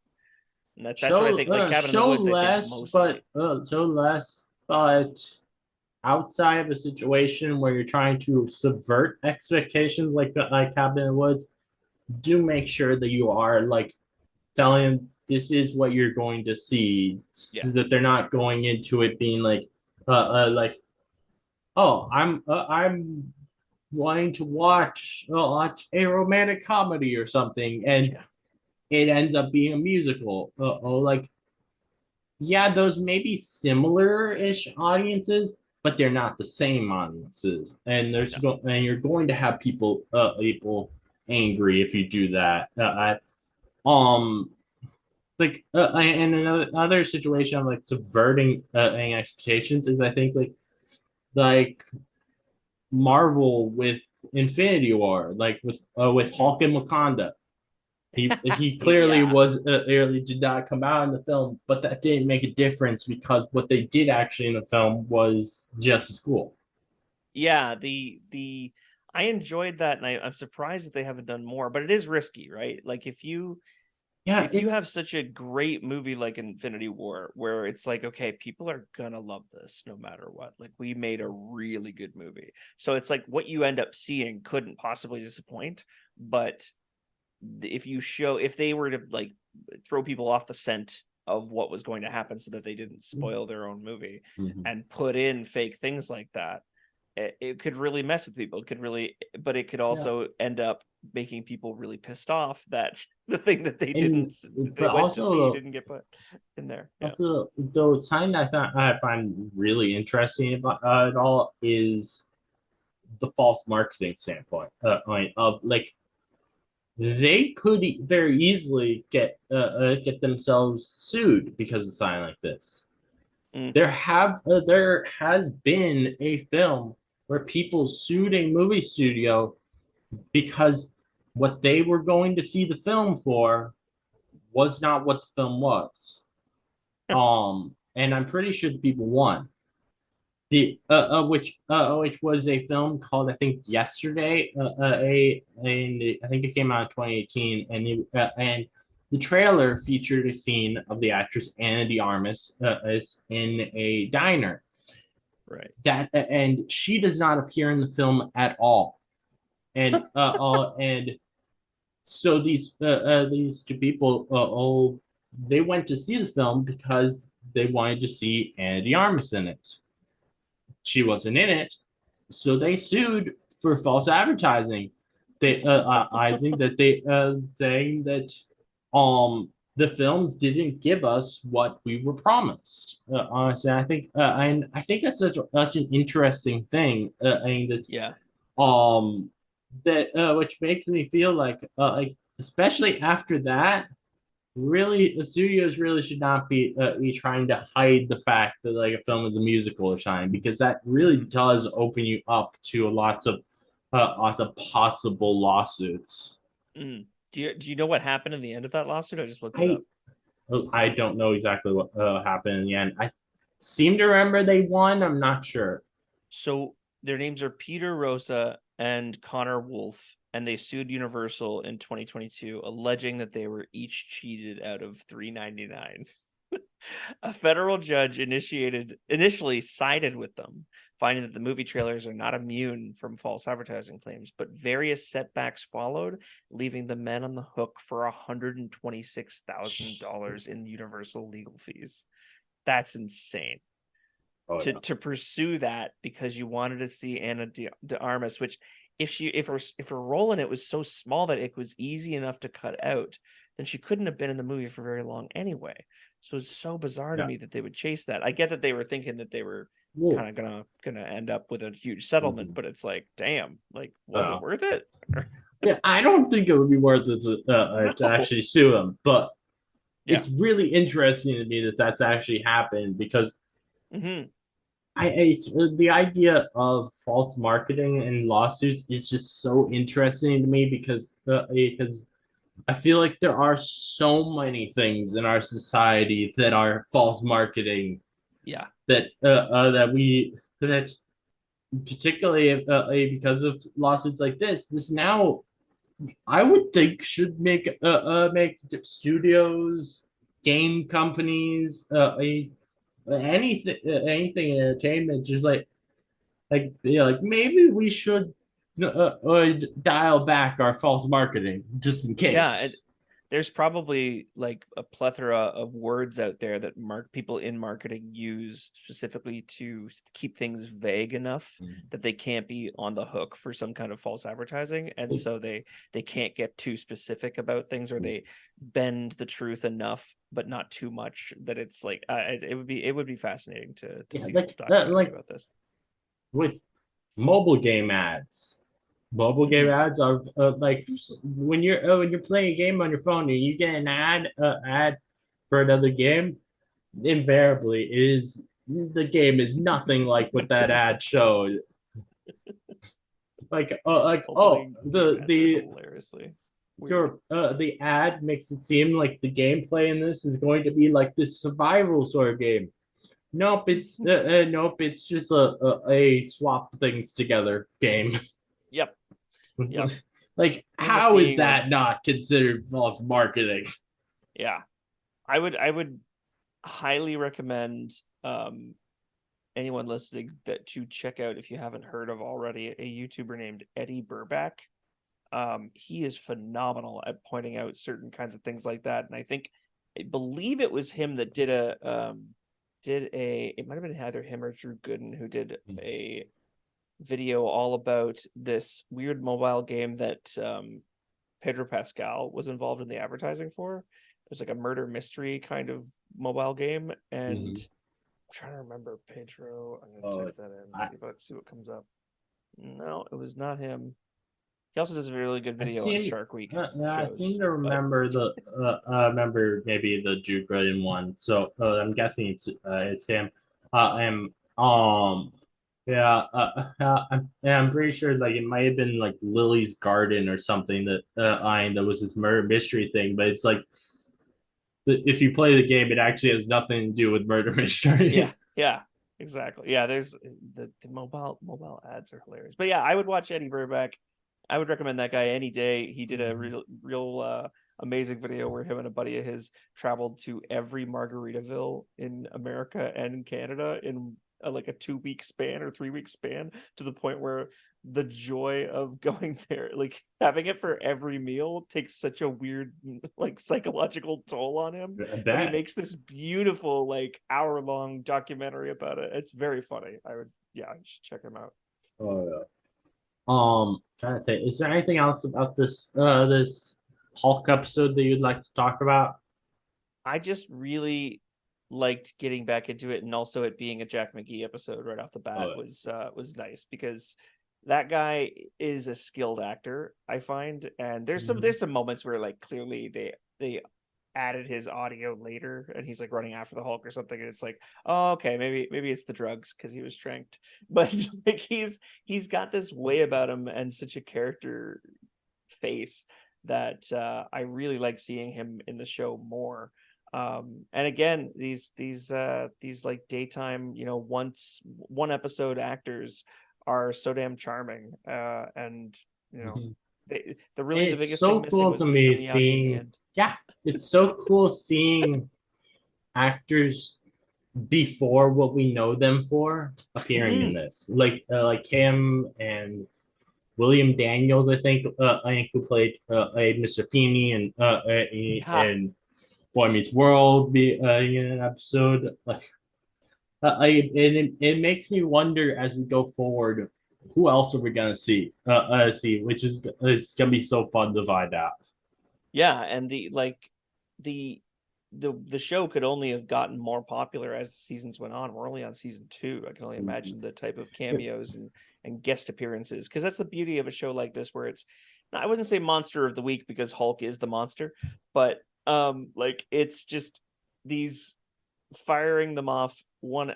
And that's what I think. Like Cabin in the Woods, I think mostly. Show less, but outside of a situation where you're trying to subvert expectations, like Cabin in the Woods, do make sure that you are like telling them this is what you're going to see, Yeah. so that they're not going into it being like, oh, I'm wanting to watch a romantic comedy or something, and Yeah. it ends up being a musical. Like, yeah, those may be similar-ish audiences, but they're not the same audiences, and No. and you're going to have people angry if you do that. Um, and another situation of like subverting expectations is, I think, like Marvel with Infinity War, like with Hulk and Wakanda. He clearly Yeah. was early did not come out in the film, but that didn't make a difference because what they did actually in the film was just as cool. Yeah. The I enjoyed that, and I'm surprised that they haven't done more, but it is risky, right? Like, Yeah, if you it's have such a great movie like Infinity War, where it's like, okay, people are gonna love this no matter what. Like, we made a really good movie. So it's like what you end up seeing couldn't possibly disappoint. But if they were to, like, throw people off the scent of what was going to happen so that they didn't spoil their own movie, Mhm. and put in fake things like that, it could really mess with people. It could really, but it could Yeah, also end up making people really pissed off that the thing that and they but went to see also didn't get put in there. Yeah. also though something I find really interesting about it all is the false marketing standpoint, of like they could very easily get themselves sued because of something like this. Mm. There has been a film where people sued a movie studio because what they were going to see the film for was not what the film was. And I'm pretty sure the people won. Which was a film called, I think, Yesterday. I think it came out in 2018, and the trailer featured a scene of the actress Anna de Armas is in a diner, that, and she does not appear in the film at all. And so these two people, they went to see the film because they wanted to see Anna de Armas in it. She wasn't in it, so they sued for false advertising. They saying saying that the film didn't give us what we were promised. Honestly, I think and I think that's such an interesting thing. I mean Yeah. um which makes me feel like especially after that, really the studios really should not be trying to hide the fact that like a film is a musical or something, because that really does open you up to lots of possible lawsuits. Mm. Do you know what happened in the end of that lawsuit? I just looked it i up. I don't know exactly what happened in the end. I seem to remember they won. I'm not sure. So their names are Peter Rosa and Connor Wolf, and they sued Universal in 2022, alleging that they were each cheated out of $3.99. A federal judge initially sided with them, finding that the movie trailers are not immune from false advertising claims, but various setbacks followed, leaving the men on the hook for $126,000 in Universal legal fees. That's insane. Oh, yeah. To pursue that because you wanted to see Anna de Armas, which if her role in it was so small that it was easy enough to cut out, then she couldn't have been in the movie for very long anyway. So it's so bizarre to me that they would chase that. I get that they were thinking that they were kind of gonna end up with a huge settlement, but it's like, damn, like, was it worth it? Yeah, I don't think it would be worth it to actually sue them, but it's really interesting to me that that's actually happened, because the idea of false marketing and lawsuits is just so interesting to me, because I feel like there are so many things in our society that are false marketing. Yeah. That particularly because of lawsuits like this now I would think should make studios, game companies, anything in entertainment, just like maybe we should dial back our false marketing just in Yeah, case. there's probably like a plethora of words out there that people in marketing use specifically to keep things vague enough that they can't be on the hook for some kind of false advertising, and so they can't get too specific about things, or they bend the truth enough but not too much that it's like it would be fascinating to see a documentary about this. With mobile game ads. Mobile game ads are like when you're playing a game on your phone and you get an ad for another game. Invariably, the game is nothing like what that ad showed. Hilariously weird. The ad makes it seem like the gameplay in this is going to be like this survival sort of game. Nope, it's just a swap things together game. Yep. Like, how is that not considered false marketing? Yeah, I would highly recommend anyone listening to check out, if you haven't heard of already, a YouTuber named Eddie Burback. He is phenomenal at pointing out certain kinds of things like that, and I believe it was him that did it might have been either him or Drew Gooden who did a video all about this weird mobile game that Pedro Pascal was involved in the advertising for. It was like a murder mystery kind of mobile game, and I'm trying to remember Pedro. I'm gonna type that in and see what comes up. No, it was not him. He also does a really good video on Shark Week shows. I seem to remember remember maybe the Drew Gooden one. So I'm guessing it's him. I'm pretty sure like it might have been like Lily's Garden or something that was this murder mystery thing, but it's like if you play the game, it actually has nothing to do with murder mystery. Yeah, exactly. Yeah, there's the mobile ads are hilarious. But yeah, I would watch Eddie Burback. I would recommend that guy any day. He did a real amazing video where him and a buddy of his traveled to every Margaritaville in America and in Canada in like a 2-week span or 3-week span, to the point where the joy of going there, like having it for every meal, takes such a weird like psychological toll on him. I But he bet. makes this beautiful like hour-long documentary about it. It's very funny. You should check him out. Oh, yeah. Trying to think, is there anything else about this Hulk episode that you'd like to talk about? I just really liked getting back into it, and also it being a Jack McGee episode right off the bat Oh, was nice, because that guy is a skilled actor, I find. And there's some moments where like clearly they added his audio later, and he's like running after the Hulk or something, and it's like, oh, okay, maybe it's the drugs because he was tranked. But like he's got this way about him and such a character face that I really like seeing him in the show more. And again, these like daytime, one episode actors are so damn charming. And you know, Mhm. the really the It's biggest thing so missing cool was to Mr. me Miyagi in the seeing, end. yeah, it's so cool seeing actors before what we know them for appearing in Mhm. this, like him and William Daniels, I think who played Mr. Feeney Yeah. and Boy Meets World, in an episode. Like, it makes me wonder as we go forward, who else are we gonna see, which is it's gonna be so fun to find out. Yeah, and the the show could only have gotten more popular as the seasons went on. We're only on season 2. I can only imagine the type of cameos and guest appearances, because that's the beauty of a show like this, where it's, I wouldn't say monster of the week because Hulk is the monster, but like it's just these firing them off. One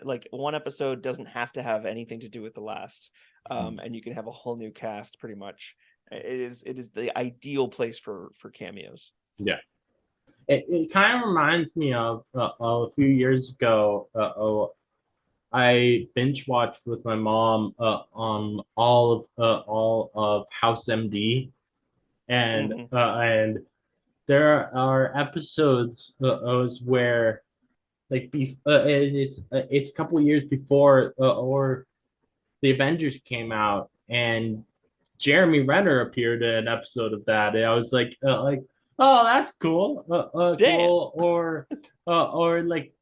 episode doesn't have to have anything to do with the last, and you can have a whole new cast pretty much. It is the ideal place for cameos. Yeah. It kind of reminds me of a few years ago. I binge watched with my mom on all of House MD, Hmm. and there are episodes where and it's a couple years before or the Avengers came out, and Jeremy Renner appeared in an episode of that, and I was like, oh, that's cool, Damn. cool, or like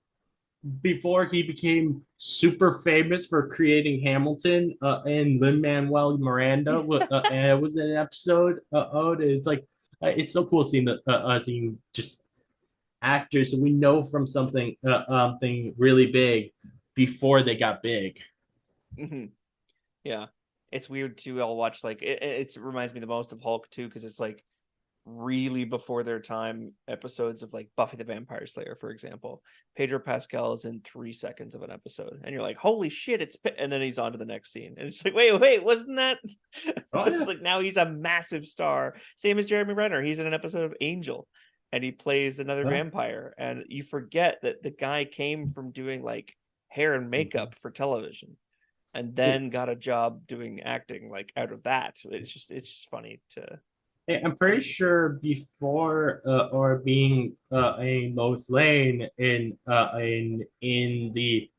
before he became super famous for creating Hamilton, and Lin-Manuel Miranda was in an episode. It's like it's so cool seeing just actors that we know from something really big before they got big. Hmm. Yeah, it's weird too. I'll watch like it reminds me the most of Hulk too, because it's like really before their time episodes of like Buffy the Vampire Slayer, for example. Pedro Pascal is in 3 seconds of an episode, and you're like, holy shit, and then he's on to the next scene, and it's like, wait, wasn't that? Oh yeah. It's like now he's a massive star, same as Jeremy Renner. He's in an episode of Angel, and he plays another Huh? vampire, and you forget that the guy came from doing like hair and makeup for television, and then got a job doing acting like out of that. It's just funny to I'm pretty see. sure before or being a Lois Lane in the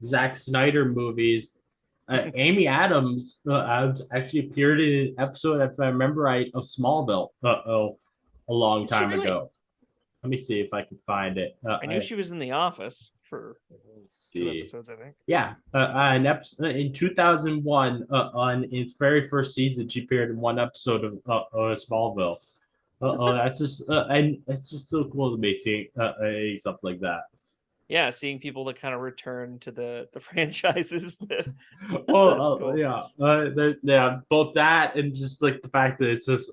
Zack Snyder movies, Amy Adams actually appeared in an episode, if I remember right, of Smallville a long Did she time really? ago. Let me see if I can find it. I knew she was in The Office for Let's 2 see. episodes, I think. Yeah, an episode in 2001, on its very first season, she appeared in one episode of Smallville. That's just and it's just so cool to me seeing stuff like that. Yeah, seeing people that kind of return to the franchises. That's Well, cool. yeah, yeah, both that and just like the fact that it's just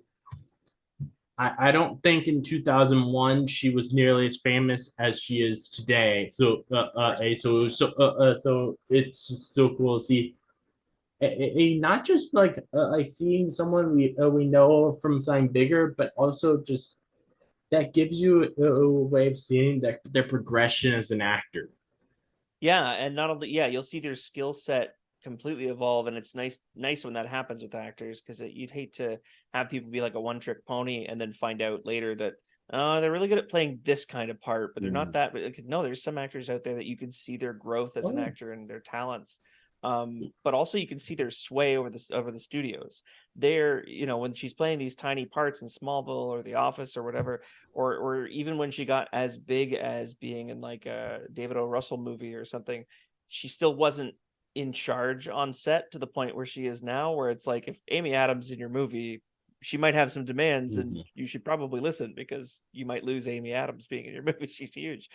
I don't think in 2001 she was nearly as famous as she is today. So so it's just so cool to see not just like seeing someone we know from something bigger, but also just that gives you a way of seeing that their progression as an actor. Yeah, and not only, yeah, you'll see their skill set completely evolve, and it's nice when that happens with actors, because you'd hate to have people be like a one trick pony and then find out later that They're really good at playing this kind of part, but they're not Mm. that. No, there's some actors out there that you can see their growth as an Oh. actor and their talents. But also you can see their sway over the studios. They're, when she's playing these tiny parts in Smallville or The Office or whatever, or even when she got as big as being in like a David O. Russell movie or something, she still wasn't in charge on set to the point where she is now, where it's like if Amy Adams in your movie, she might have some demands and you should probably listen because you might lose Amy Adams being in your movie. She's huge.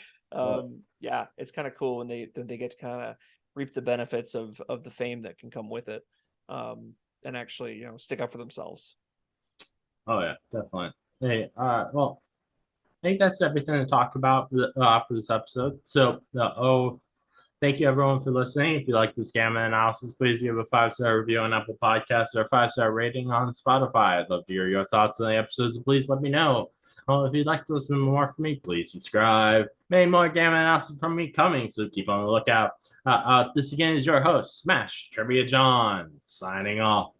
Yeah, it's kind of cool when they get to kind of reap the benefits of the fame that can come with it, and actually stick up for themselves. Oh yeah, definitely. Hey, well, I think that's everything to talk about for this episode. So, thank you everyone for listening. If you like this gamma analysis, please give a 5-star review on Apple Podcasts or a 5-star rating on Spotify. I'd love to hear your thoughts on the episodes. Please let me know. Well, if you'd like to listen to more from me, please subscribe. Many more gamma analysis from me coming, so keep on the lookout. This again is your host, Smash Trivia John, signing off.